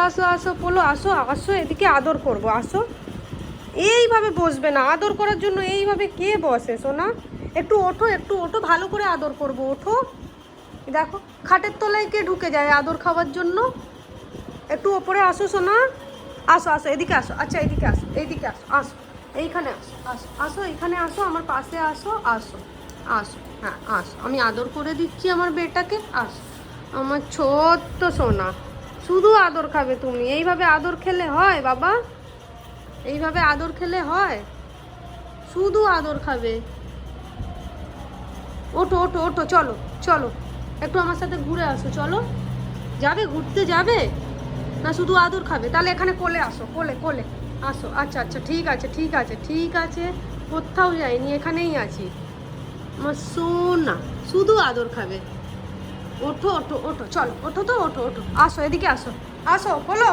আসো আসো বলো, আসো আসো, এদিকে আদর করবো, আসো। এইভাবে বসবে না, আদর করার জন্য এইভাবে কে বসে সোনা? একটু ওঠো, একটু ওঠো, ভালো করে আদর করবো, ওঠো। দেখো খাটের তলায় কে ঢুকে যায় আদর খাওয়ার জন্য? একটু ওপরে আসো সোনা, আসো আসো, এদিকে আসো, আচ্ছা এদিকে আসো, এইদিকে আসো, আসো এইখানে আসো, আসো আসো, এইখানে আসো, আমার পাশে আসো, আসো আসো, হ্যাঁ আসো, আমি আদর করে দিচ্ছি আমার বেটাকে, আসো আমার ছোট্ট সোনা। শুধু আদর খাবে তুমি, এইভাবে আদর খেলে হয় বাবা? এইভাবে আদর খেলে হয়? শুধু আদর খাবে। ওঠো ওঠো ওঠো, চলো চলো, একটু আমার সাথে ঘুরে আসো, চলো। যাবে, ঘুরতে যাবে? না শুধু আদর খাবে? তাহলে এখানে কোলে আসো, কোলে কোলে আসো। আচ্ছা আচ্ছা, ঠিক আছে ঠিক আছে ঠিক আছে, কোথাও যাইনি, এখানেই আছি আমার সোনা, শুধু আদর খাবে। ওঠো ওঠো ওঠো, চলো ওঠো তো, ওঠো ওঠো, আসো এদিকে আসো, আসো বলো,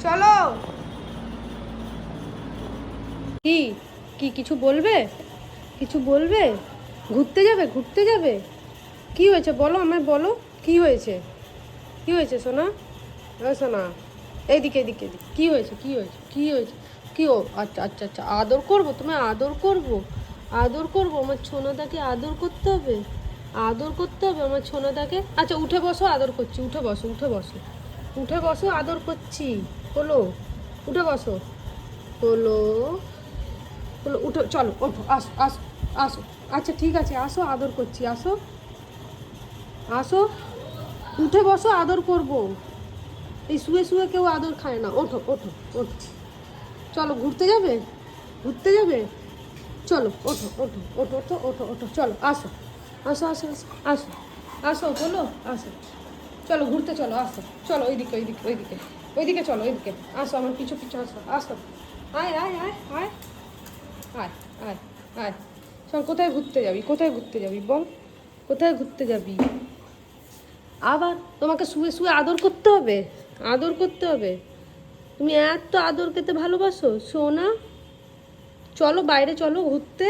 চলো। কি কি কিছু বলবে? কিছু বলবে? ঘুরতে যাবে, ঘুরতে যাবে? কি হয়েছে বলো, আমায় বলো, কি হয়েছে? কি হয়েছে সোনা? সোনা, এইদিকে এদিকে এদিকে, কী হয়েছে কী হয়েছে কী হয়েছে? কী ও আচ্ছা আচ্ছা আচ্ছা, আদর করবো তোমায়, আদর করবো, আদর করবো, আমার ছোনাদাকে আদর করতে হবে, আদর করতে হবে আমার ছোনাদাকে। আচ্ছা উঠে বসো, আদর করছি, উঠে বসো উঠে বসো, উঠে বসো, আদর করছি, হলো, উঠে বসো, হলো, হলো, উঠে চলো, ওঠো, আসো আসো আসো, আচ্ছা ঠিক আছে, আসো আদর করছি, আসো আসো, উঠে বসো, আদর করবো। এই শুয়ে শুয়ে কেউ আদর খায় না, ওঠো ওঠো ওঠো, চলো ঘুরতে যাবে, ঘুরতে যাবে, চলো ওঠো ওঠো ওঠো ওঠো ওঠো ওঠো, চলো আসো আসো আসো আসো আসো, আসো বলো, আসো, চলো ঘুরতে চলো, আসো, চলো ওইদিকে ওইদিকে ওইদিকে ওইদিকে, চলো ওইদিকে আসো, আমার পিছু পিছু আসো, আসো, আয় আয় আয় আয় আয় আয় আয়, চল, কোথায় ঘুরতে যাবি, কোথায় ঘুরতে যাবি বল, কোথায় ঘুরতে যাবি? আবার তোমাকে শুয়ে শুয়ে আদর করতে হবে, আদর করতে হবে? তুমি এত আদর খেতে ভালোবাসো সোনা? চলো বাইরে, চলো ঘুরতে।